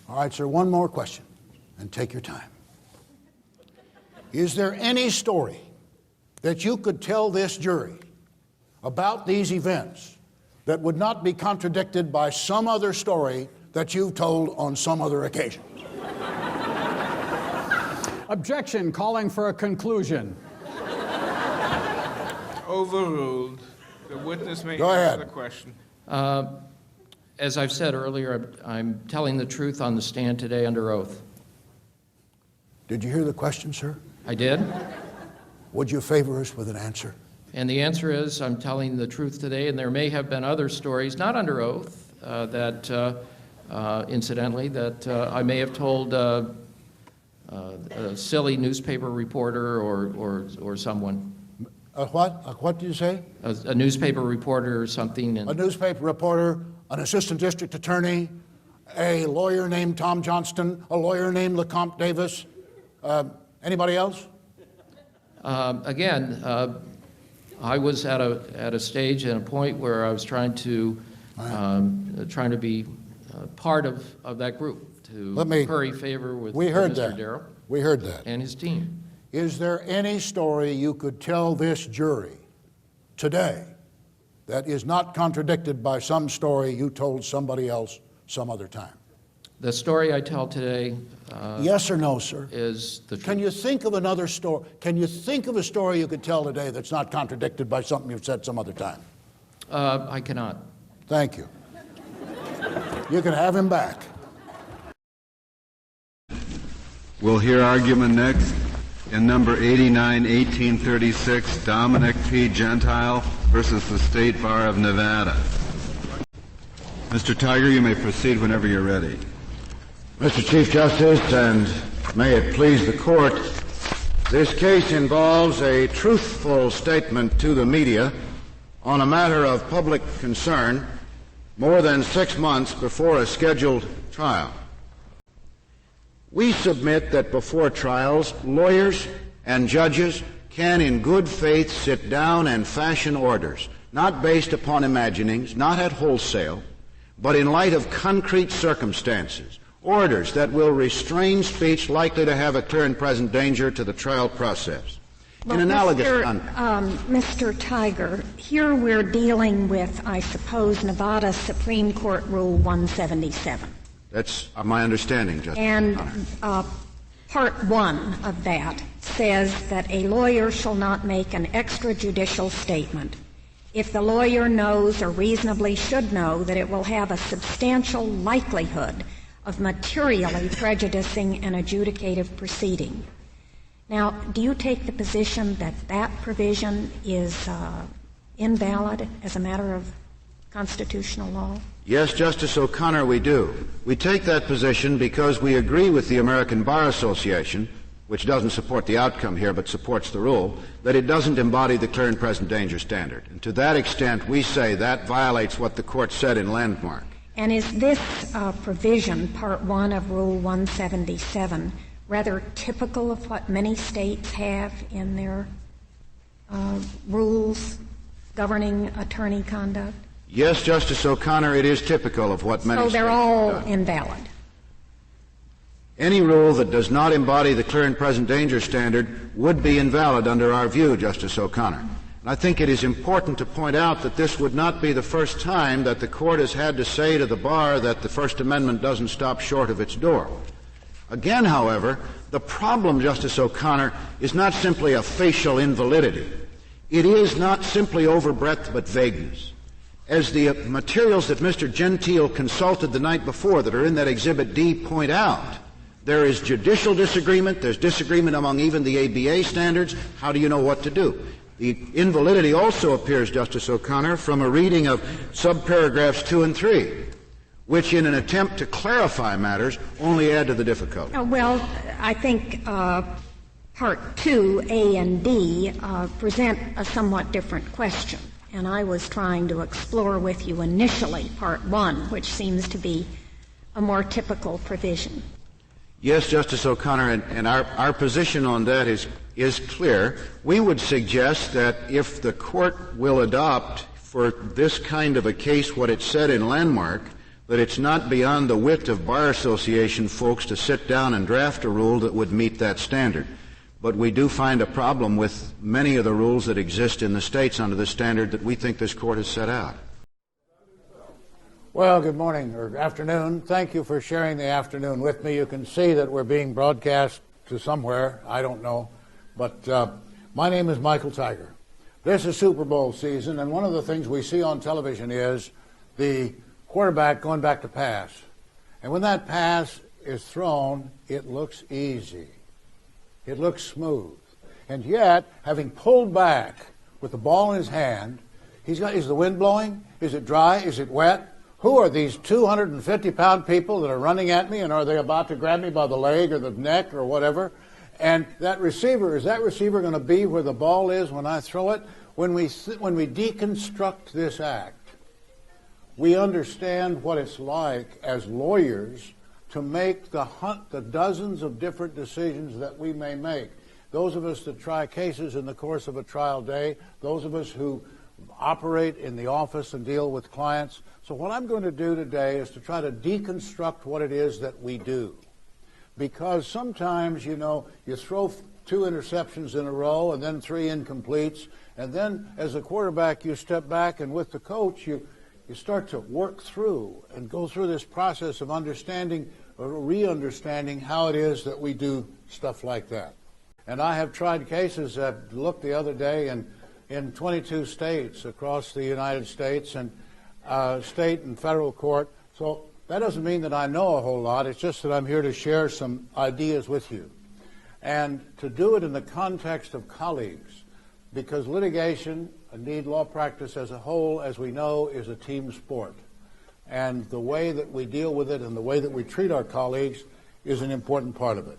All right, sir, one more question, and take your time. Is there any story that you could tell this jury about these events that would not be contradicted by some other story that you've told on some other occasion? Objection, calling for a conclusion. Overruled. The witness may Go answer ahead. the question. As I've said earlier, I'm telling the truth on the stand today under oath. Did you hear the question, sir? I did. Would you favor us with an answer? And the answer is I'm telling the truth today, and there may have been other stories, not under oath, incidentally, that I may have told a silly newspaper reporter or someone. What did you say? A newspaper reporter or something. A newspaper reporter, an assistant district attorney, a lawyer named Tom Johnston, a lawyer named LeCompte Davis. Anybody else? Again, I was at a stage and a point where I was trying to be part of that group to curry favor with Mr. Darrow. We heard that. And his team. Is there any story you could tell this jury today that is not contradicted by some story you told somebody else some other time? The story I tell today yes or no, sir? Is the truth. Can you think of another story? Can you think of a story you could tell today that's not contradicted by something you've said some other time? I cannot. Thank you. You can have him back. We'll hear argument next in number 89-1836, Dominic P. Gentile versus the State Bar of Nevada. Mr. Tigar, you may proceed whenever you're ready. Mr. Chief Justice, and may it please the court, this case involves a truthful statement to the media on a matter of public concern more than 6 months before a scheduled trial. We submit that before trials, lawyers and judges can in good faith sit down and fashion orders, not based upon imaginings, not at wholesale, but in light of concrete circumstances, orders that will restrain speech likely to have a clear and present danger to the trial process. Well, Mr. Tigar, here we're dealing with, I suppose, Nevada Supreme Court Rule 177. That's my understanding, Justice. And Part 1 of that says that a lawyer shall not make an extrajudicial statement if the lawyer knows or reasonably should know that it will have a substantial likelihood of materially prejudicing an adjudicative proceeding. Now, do you take the position that that provision is invalid as a matter of constitutional law? Yes, Justice O'Connor, we do. We take that position because we agree with the American Bar Association, which doesn't support the outcome here but supports the rule, that it doesn't embody the clear and present danger standard. And to that extent, we say that violates what the court said in Landmark. And is this provision, Part 1 of Rule 177, rather typical of what many states have in their rules governing attorney conduct? Yes, Justice O'Connor, it is typical of what many states have. So they're all done. invalid? Any rule that does not embody the clear and present danger standard would be invalid under our view, Justice O'Connor. And I think it is important to point out that this would not be the first time that the court has had to say to the bar that the First Amendment doesn't stop short of its door. Again, however, the problem, Justice O'Connor, is not simply a facial invalidity. It is not simply overbreadth but vagueness. As the materials that Mr. Gentile consulted the night before that are in that Exhibit D point out, there is judicial disagreement, there's disagreement among even the ABA standards. How do you know what to do? The invalidity also appears, Justice O'Connor, from a reading of subparagraphs 2 and 3, which in an attempt to clarify matters only add to the difficulty. Well, I think Part 2, A and D, present a somewhat different question. And I was trying to explore with you initially Part 1, which seems to be a more typical provision. Yes, Justice O'Connor, and our position on that is clear. We would suggest that if the court will adopt for this kind of a case what it said in Landmark, that it's not beyond the wit of Bar Association folks to sit down and draft a rule that would meet that standard. But we do find a problem with many of the rules that exist in the states under the standard that we think this court has set out. Well, good morning or afternoon. Thank you for sharing the afternoon with me. You can see that we're being broadcast to somewhere. I don't know. But my name is Michael Tigar. This is Super Bowl season, and one of the things we see on television is the quarterback going back to pass. And when that pass is thrown, it looks easy. It looks smooth. And yet, having pulled back with the ball in his hand, is the wind blowing? Is it dry? Is it wet? Who are these 250-pound people that are running at me, and are they about to grab me by the leg or the neck or whatever? And that receiver, is that receiver going to be where the ball is when I throw it? When we deconstruct this act, we understand what it's like as lawyers to make the dozens of different decisions that we may make. Those of us that try cases in the course of a trial day, those of us who operate in the office and deal with clients. So what I'm going to do today is to try to deconstruct what it is that we do. Because sometimes, you throw 2 interceptions in a row and then 3 incompletes, and then as a quarterback you step back, and with the coach you start to work through and go through this process of understanding or re-understanding how it is that we do stuff like that. And I have tried cases that looked the other day in 22 states across the United States, and state and federal court. So that doesn't mean that I know a whole lot. It's just that I'm here to share some ideas with you. And to do it in the context of colleagues, because litigation, indeed law practice as a whole, as we know, is a team sport. And the way that we deal with it and the way that we treat our colleagues is an important part of it.